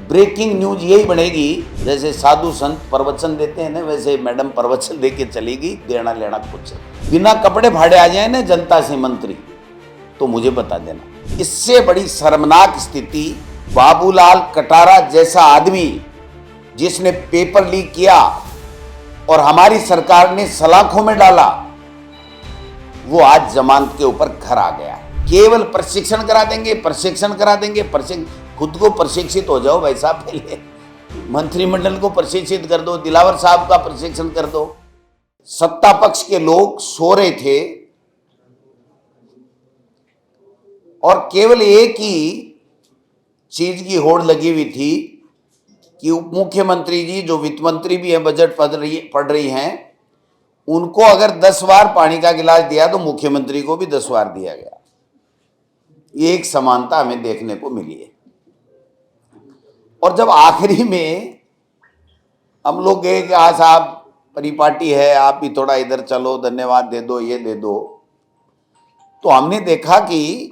Breaking news यही बनेगी, जैसे साधु संत प्रवचन देते हैं ना, वैसे मैडम प्रवचन देके चलेगी, देना लेना कुछ बिना कपड़े फाड़े आ जाए ना जनता से मंत्री, तो मुझे बता देना। इससे बड़ी शर्मनाक स्थिति बाबूलाल कटारा जैसा आदमी जिसने पेपर लीक किया और हमारी सरकार ने सलाखों में डाला, वो आज जमानत के ऊपर घर आ गया। केवल प्रशिक्षण करा देंगे, खुद को प्रशिक्षित हो जाओ भाई साहब, पहले मंत्रिमंडल को प्रशिक्षित कर दो, दिलावर साहब का प्रशिक्षण कर दो। सत्ता पक्ष के लोग सो रहे थे और केवल एक ही चीज की होड़ लगी हुई थी कि उप मुख्यमंत्री जी जो वित्त मंत्री भी हैं, बजट पढ़ रही हैं, उनको अगर 10 बार पानी का गिलास दिया तो मुख्यमंत्री को भी 10 बार दिया गया। ये एक समानता हमें देखने को मिली है। और जब आखिरी में हम लोग गए कि हाँ साहब परिपाटी है, आप भी थोड़ा इधर चलो, धन्यवाद दे दो, ये दे दो, तो हमने देखा कि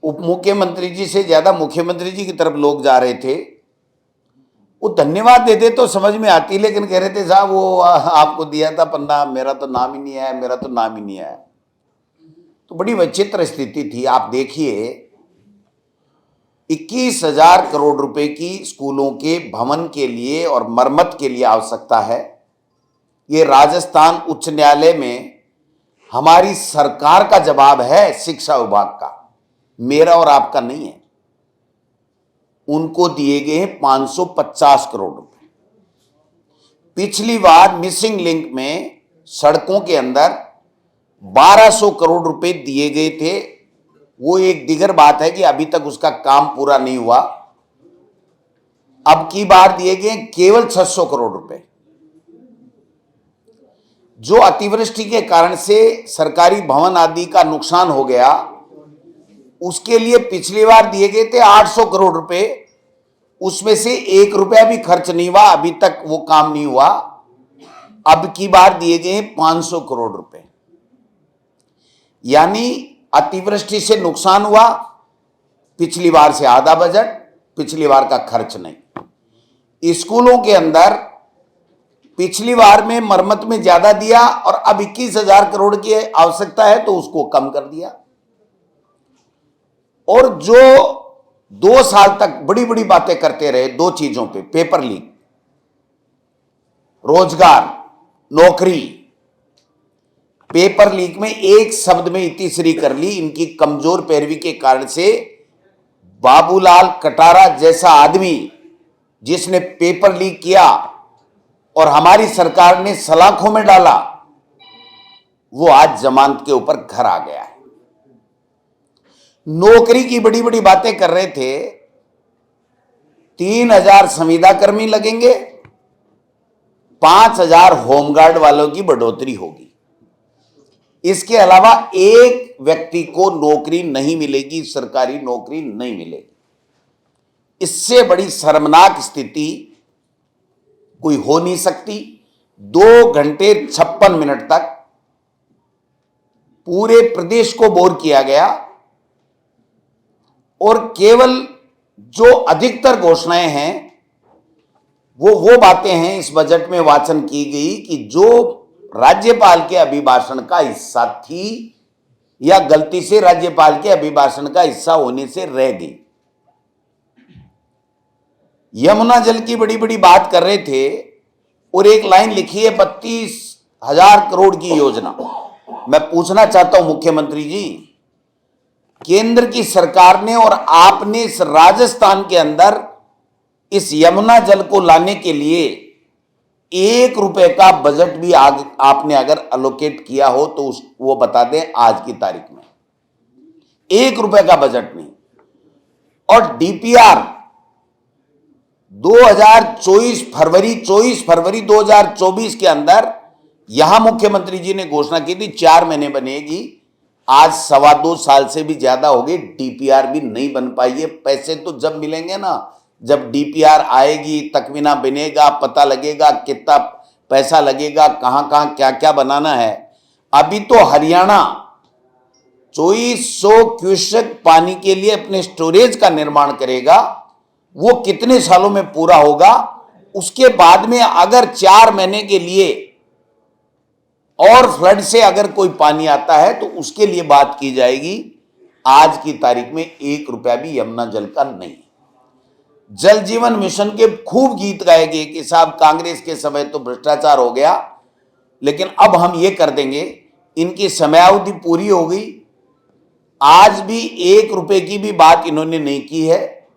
उप मुख्यमंत्री जी से ज्यादा मुख्यमंत्री जी की तरफ लोग जा रहे थे। वो धन्यवाद दे दे तो समझ में आती, लेकिन कह रहे थे साहब वो आपको दिया था पन्ना, मेरा तो नाम ही नहीं आया, तो बड़ी विचित्र स्थिति थी। आप देखिए 21,000 करोड़ रुपए की स्कूलों के भवन के लिए और मरम्मत के लिए आवश्यकता है। ये राजस्थान उच्च न्यायालय में हमारी सरकार का जवाब है, शिक्षा विभाग का, मेरा और आपका नहीं है। उनको दिए गए हैं 550 करोड़ रुपए। पिछली बार मिसिंग लिंक में सड़कों के अंदर 1200 करोड़ रुपए दिए गए थे। वो एक दिगर बात है कि अभी तक उसका काम पूरा नहीं हुआ। अब की बार दिए गए केवल 600 करोड़ रुपए। जो अतिवृष्टि के कारण से सरकारी भवन आदि का नुकसान हो गया, उसके लिए पिछली बार दिए गए थे 800 करोड़ रुपए, उसमें से 1 रुपया भी खर्च नहीं हुआ, अभी तक वो काम नहीं हुआ। अब की बार दिए गए 500 करोड़ रुपए, यानी अतिवृष्टि से नुकसान हुआ, पिछली बार से आधा बजट, पिछली बार का खर्च नहीं। स्कूलों के अंदर पिछली बार में मरम्मत में ज्यादा दिया और अब 21,000 करोड़ की आवश्यकता है तो उसको कम कर दिया। और जो 2 साल तक बड़ी बड़ी बातें करते रहे 2 चीजों पे, पेपर लीक, रोजगार, नौकरी, पेपर लीक में एक शब्द में इतिश्री कर ली। इनकी कमजोर पैरवी के कारण से बाबूलाल कटारा जैसा आदमी जिसने पेपर लीक किया और हमारी सरकार ने सलाखों में डाला, वो आज जमानत के ऊपर घर आ गया है। नौकरी की बड़ी बड़ी बातें कर रहे थे। 3,000 संविदा कर्मी लगेंगे, 5,000 होमगार्ड वालों की बढ़ोतरी होगी। इसके अलावा एक व्यक्ति को नौकरी नहीं मिलेगी, सरकारी नौकरी नहीं मिलेगी। इससे बड़ी शर्मनाक स्थिति कोई हो नहीं सकती। 2 घंटे 56 मिनट तक पूरे प्रदेश को बोर किया गया और केवल जो अधिकतर घोषणाएं हैं वो बातें हैं इस बजट में वाचन की गई कि जो राज्यपाल के अभिभाषण का हिस्सा थी या गलती से राज्यपाल के अभिभाषण का हिस्सा होने से रह गई। यमुना जल की बड़ी बड़ी बात कर रहे थे और एक लाइन लिखी है 32,000 करोड़ की योजना। मैं पूछना चाहता हूं मुख्यमंत्री जी, केंद्र की सरकार ने और आपने इस राजस्थान के अंदर इस यमुना जल को लाने के लिए 1 रुपए का बजट भी आपने अगर अलोकेट किया हो तो वो बता दें आज की तारीख में। 1 रुपए का बजट नहीं। और डीपीआर 24 फरवरी 2024 के अंदर यहां मुख्यमंत्री जी ने घोषणा की थी 4 महीने बनेगी। आज 2.25 साल से भी ज्यादा हो गए, डीपीआर भी नहीं बन पाई है। पैसे तो जब मिलेंगे ना, जब डीपीआर आएगी, तकवीना बनेगा, पता लगेगा कितना पैसा लगेगा, कहां कहां क्या क्या बनाना है। अभी तो हरियाणा 2400 क्यूसेक पानी के लिए अपने स्टोरेज का निर्माण करेगा वो कितने सालों में पूरा होगा, उसके बाद में अगर 4 महीने के लिए और फ्लड से अगर कोई पानी आता है तो उसके लिए बात की जाएगी। आज की तारीख में 1 रुपया भी यमुना जल का नहीं। जल जीवन मिशन के खूब गीत गाए गए कि साहब कांग्रेस के समय तो भ्रष्टाचार हो गया, लेकिन अब हम ये कर देंगे। इनकी समयावधि पूरी हो गई, आज भी 1 रुपए की भी बात इन्होंने नहीं की है।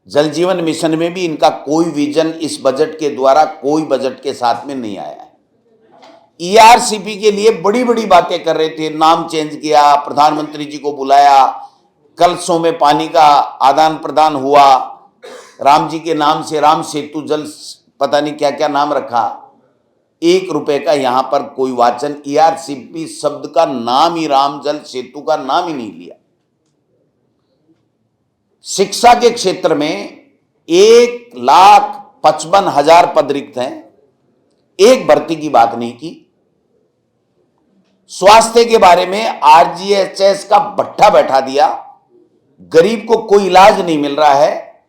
जल जीवन मिशन में भी इनका कोई विजन इस बजट के द्वारा कोई बजट के साथ में नहीं आया है। ईआरसीपी के लिए बड़ी बड़ी बातें कर रहे थे, नाम चेंज किया, प्रधानमंत्री जी को बुलाया, कलशों में पानी का आदान प्रदान हुआ, राम जी के नाम से राम सेतु जल पता नहीं क्या क्या नाम रखा। 1 रुपए का यहां पर कोई वाचन, ईआरसीपी शब्द का नाम ही, राम जल सेतु का नाम ही नहीं लिया। शिक्षा के क्षेत्र में 1,55,000 पद रिक्त हैं, एक भर्ती की बात नहीं की। स्वास्थ्य के बारे में आरजीएचएस का भट्ठा बैठा दिया, गरीब को कोई इलाज नहीं मिल रहा है,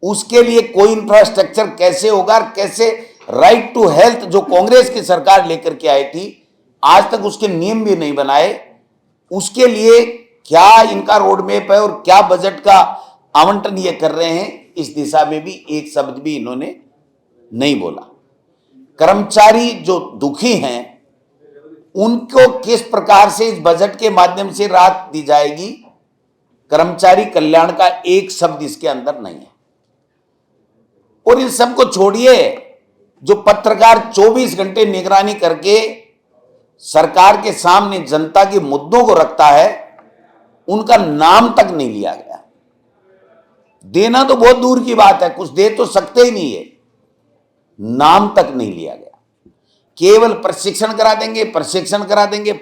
उसके लिए कोई इंफ्रास्ट्रक्चर कैसे होगा, कैसे राइट टू हेल्थ जो कांग्रेस की सरकार लेकर के आई थी, आज तक उसके नियम भी नहीं बनाए। उसके लिए क्या इनका रोड मैप है और क्या बजट का आवंटन ये कर रहे हैं, इस दिशा में भी एक शब्द भी इन्होंने नहीं बोला। कर्मचारी जो दुखी हैं उनको किस प्रकार से इस बजट के माध्यम से राहत दी जाएगी, कर्मचारी कल्याण का एक शब्द इसके अंदर नहीं है। और इन सबको छोड़िए, जो पत्रकार 24 घंटे निगरानी करके सरकार के सामने जनता के मुद्दों को रखता है, उनका नाम तक नहीं लिया गया। देना तो बहुत दूर की बात है, कुछ दे तो सकते ही नहीं है, नाम तक नहीं लिया गया। केवल प्रशिक्षण करा देंगे, प्रशिक्षण करा देंगे,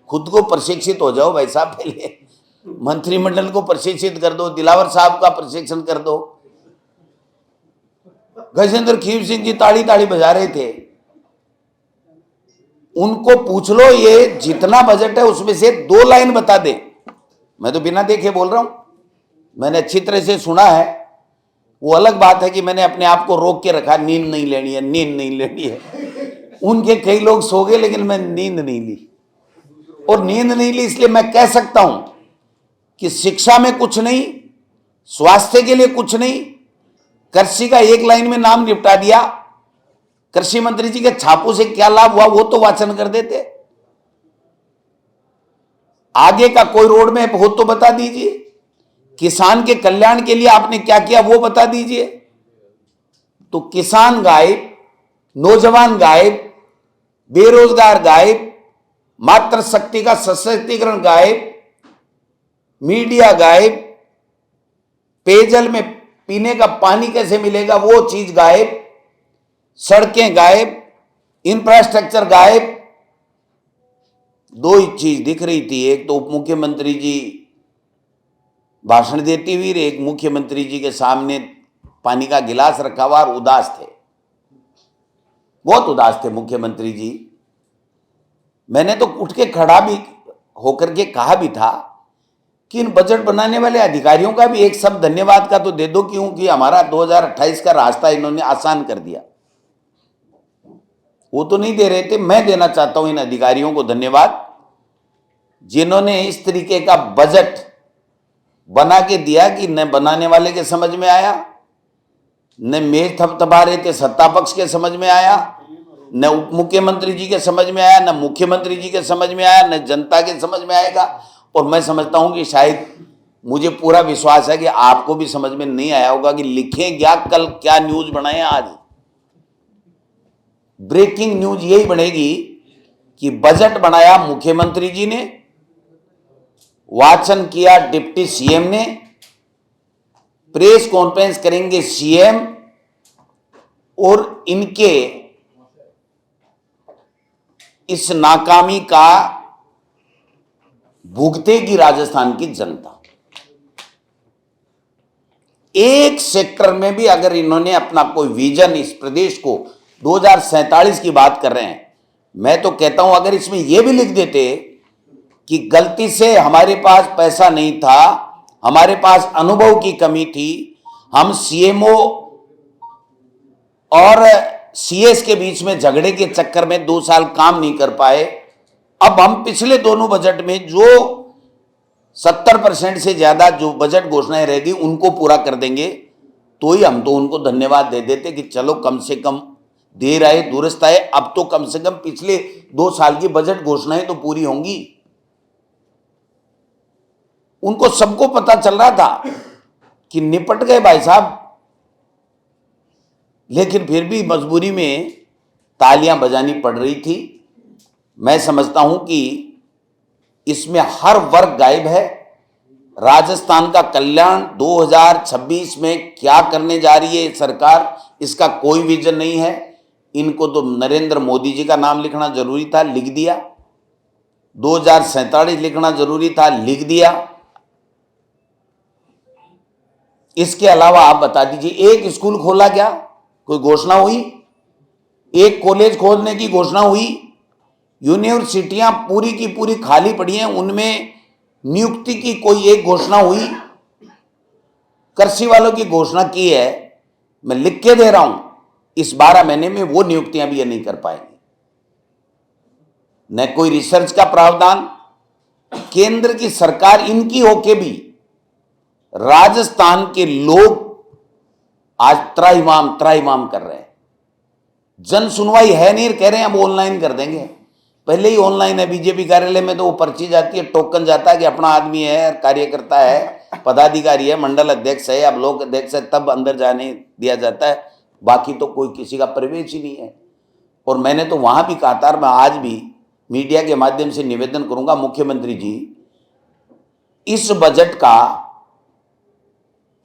खुद को प्रशिक्षित हो जाओ भाई साहब, पहले मंत्रिमंडल को प्रशिक्षित कर दो, दिलावर साहब का प्रशिक्षण कर दो। गजेंद्र खीर सिंह जी ताड़ी ताड़ी बजा रहे थे, उनको पूछ लो ये जितना बजट है उसमें से 2 लाइन बता दे। मैं तो बिना देखे बोल रहा हूं, मैंने अच्छी तरह से सुना है। वो अलग बात है कि मैंने अपने आप को रोक के रखा, नींद नहीं लेनी है, नींद नहीं लेनी है। उनके कई लोग सो गए लेकिन मैं नींद नहीं ली, और नींद नहीं ली इसलिए मैं कह सकता हूं कि शिक्षा में कुछ नहीं, स्वास्थ्य के लिए कुछ नहीं, कृषि का 1 लाइन में नाम निपटा दिया। कृषि मंत्री जी के छापों से क्या लाभ हुआ वो तो वाचन कर देते। आगे का कोई रोड मैप हो तो बता दीजिए, किसान के कल्याण के लिए आपने क्या किया वो बता दीजिए। तो किसान गायब, नौजवान गायब, बेरोजगार गायब, मातृशक्ति का सशक्तिकरण गायब, मीडिया गायब, पेयजल में पीने का पानी कैसे मिलेगा वो चीज गायब, सड़कें गायब, इंफ्रास्ट्रक्चर गायब। 2 ही चीज दिख रही थी, एक तो उप मुख्यमंत्री जी भाषण देती हुई, एक मुख्यमंत्री जी के सामने पानी का गिलास रखा हुआ और उदास थे, बहुत उदास थे मुख्यमंत्री जी। मैंने तो उठ के खड़ा भी होकर के कहा भी था कि इन बजट बनाने वाले अधिकारियों का भी एक शब्द धन्यवाद का तो दे दो, क्योंकि हमारा 2028 का रास्ता इन्होंने आसान कर दिया। वो तो नहीं दे रहे थे, मैं देना चाहता हूं इन अधिकारियों को धन्यवाद, जिन्होंने इस तरीके का बजट बना के दिया कि न बनाने वाले के समझ में आया, न मेज थपथपा रहे थे सत्ता पक्ष के समझ में आया, न उप मुख्यमंत्री जी के समझ में आया, न मुख्यमंत्री जी के समझ में आया, न जनता के समझ में आएगा। और मैं समझता हूं कि शायद, मुझे पूरा विश्वास है कि आपको भी समझ में नहीं आया होगा कि लिखें क्या, कल क्या न्यूज बनाए। आज ब्रेकिंग न्यूज यही बनेगी कि बजट बनाया मुख्यमंत्री जी ने, वाचन किया डिप्टी सीएम ने, प्रेस कॉन्फ्रेंस करेंगे सीएम, और इनके इस नाकामी का भुगतेगी राजस्थान की जनता। एक सेक्टर में भी अगर इन्होंने अपना कोई विजन, इस प्रदेश को 2047 की बात कर रहे हैं, मैं तो कहता हूं अगर इसमें यह भी लिख देते कि गलती से हमारे पास पैसा नहीं था, हमारे पास अनुभव की कमी थी, हम सीएमओ और सीएस के बीच में झगड़े के चक्कर में 2 साल काम नहीं कर पाए। अब हम पिछले दोनों बजट में जो 70% से ज्यादा जो बजट घोषणाएं रहेगी उनको पूरा कर देंगे, तो ही हम तो उनको धन्यवाद दे देते कि चलो कम से कम देर आए दुरुस्त आए, अब तो कम से कम पिछले 2 साल की बजट घोषणाएं तो पूरी होंगी। उनको सबको पता चल रहा था कि निपट गए भाई साहब, लेकिन फिर भी मजबूरी में तालियां बजानी पड़ रही थी। मैं समझता हूं कि इसमें हर वर्ग गायब है। राजस्थान का कल्याण 2026 में क्या करने जा रही है सरकार, इसका कोई विजन नहीं है। इनको तो नरेंद्र मोदी जी का नाम लिखना जरूरी था, लिख दिया। 2047 लिखना जरूरी था, लिख दिया। इसके अलावा आप बता दीजिए, एक स्कूल खोला क्या, कोई घोषणा हुई? एक कॉलेज खोलने की घोषणा हुई? यूनिवर्सिटियां पूरी की पूरी खाली पड़ी हैं, उनमें नियुक्ति की कोई एक घोषणा हुई? कृषि वालों की घोषणा की है, मैं लिख के दे रहा हूं, इस 12 महीने में वो नियुक्तियां भी ये नहीं कर पाएंगे। न कोई रिसर्च का प्रावधान। केंद्र की सरकार इनकी होके भी राजस्थान के लोग आज त्राहिमाम कर रहे हैं। जन सुनवाई है नहीं, कह रहे हैं हम ऑनलाइन कर देंगे। पहले ही ऑनलाइन है, बीजेपी कार्यालय में तो वो पर्ची जाती है, टोकन जाता है कि अपना आदमी है, कार्यकर्ता है, पदाधिकारी है, मंडल अध्यक्ष है या ब्लॉक अध्यक्ष है, तब अंदर जाने दिया जाता है। बाकी तो कोई किसी का प्रवेश ही नहीं है। और मैंने तो वहां भी कहा था, मैं आज भी मीडिया के माध्यम से निवेदन करूंगा, मुख्यमंत्री जी इस बजट का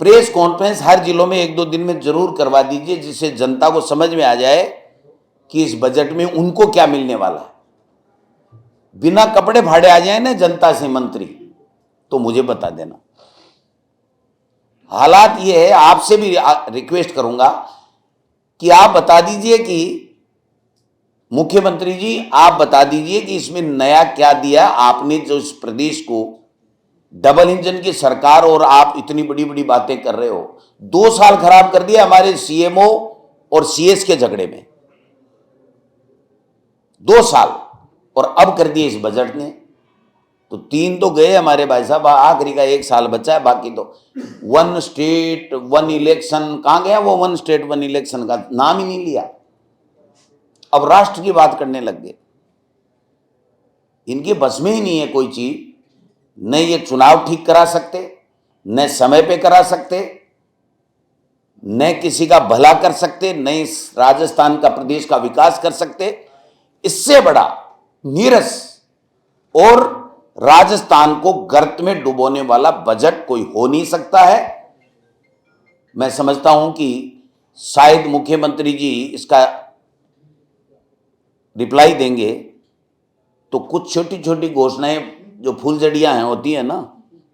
प्रेस कॉन्फ्रेंस हर जिलों में 1-2 दिन में जरूर करवा दीजिए, जिससे जनता को समझ में आ जाए कि इस बजट में उनको क्या मिलने वाला है। बिना कपड़े फाड़े आ जाए ना जनता से मंत्री, तो मुझे बता देना। हालात ये है, आपसे भी रिक्वेस्ट करूंगा कि आप बता दीजिए कि मुख्यमंत्री जी आप बता दीजिए कि इसमें नया क्या दिया आपने, जो इस प्रदेश को डबल इंजन की सरकार और आप इतनी बड़ी बड़ी बातें कर रहे हो। 2 साल खराब कर दिया हमारे सीएमओ और सीएस के झगड़े में, 2 साल, और अब कर दिए इस बजट ने, तो 3 तो गए हमारे भाई साहब, आखिरी का 1 साल बचा है। बाकी तो 1 स्टेट 1 इलेक्शन, कहां गया वो 1 स्टेट 1 इलेक्शन का नाम ही नहीं लिया। अब राष्ट्र की बात करने लग गए। इनके बस में ही नहीं है कोई चीज। न ये चुनाव ठीक करा सकते, न समय पे करा सकते, न किसी का भला कर सकते, न इस राजस्थान का प्रदेश का विकास कर सकते। इससे बड़ा नीरस और राजस्थान को गर्त में डुबोने वाला बजट कोई हो नहीं सकता है। मैं समझता हूं कि शायद मुख्यमंत्री जी इसका रिप्लाई देंगे तो कुछ छोटी छोटी घोषणाएं जो फूलझड़ियां हैं होती है ना,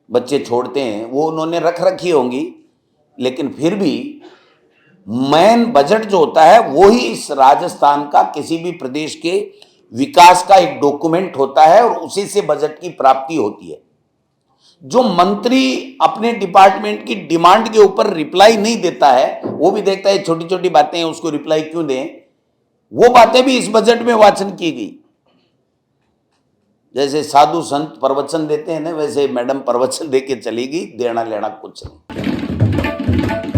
बच्चे छोड़ते हैं, वो उन्होंने रख रखी होंगी, लेकिन फिर भी मेन बजट जो होता है वो ही इस राजस्थान का किसी भी प्रदेश के विकास का एक डॉक्यूमेंट होता है और उसी से बजट की प्राप्ति होती है। जो मंत्री अपने डिपार्टमेंट की डिमांड के ऊपर रिप्लाई नहीं देता है, वो भी देखता है छोटी छोटी बातें हैं, उसको रिप्लाई क्यों दें, वो बातें भी इस बजट में वाचन की गई। जैसे साधु संत प्रवचन देते हैं ना, वैसे मैडम प्रवचन देके चली गई, देना लेना कुछ नहीं।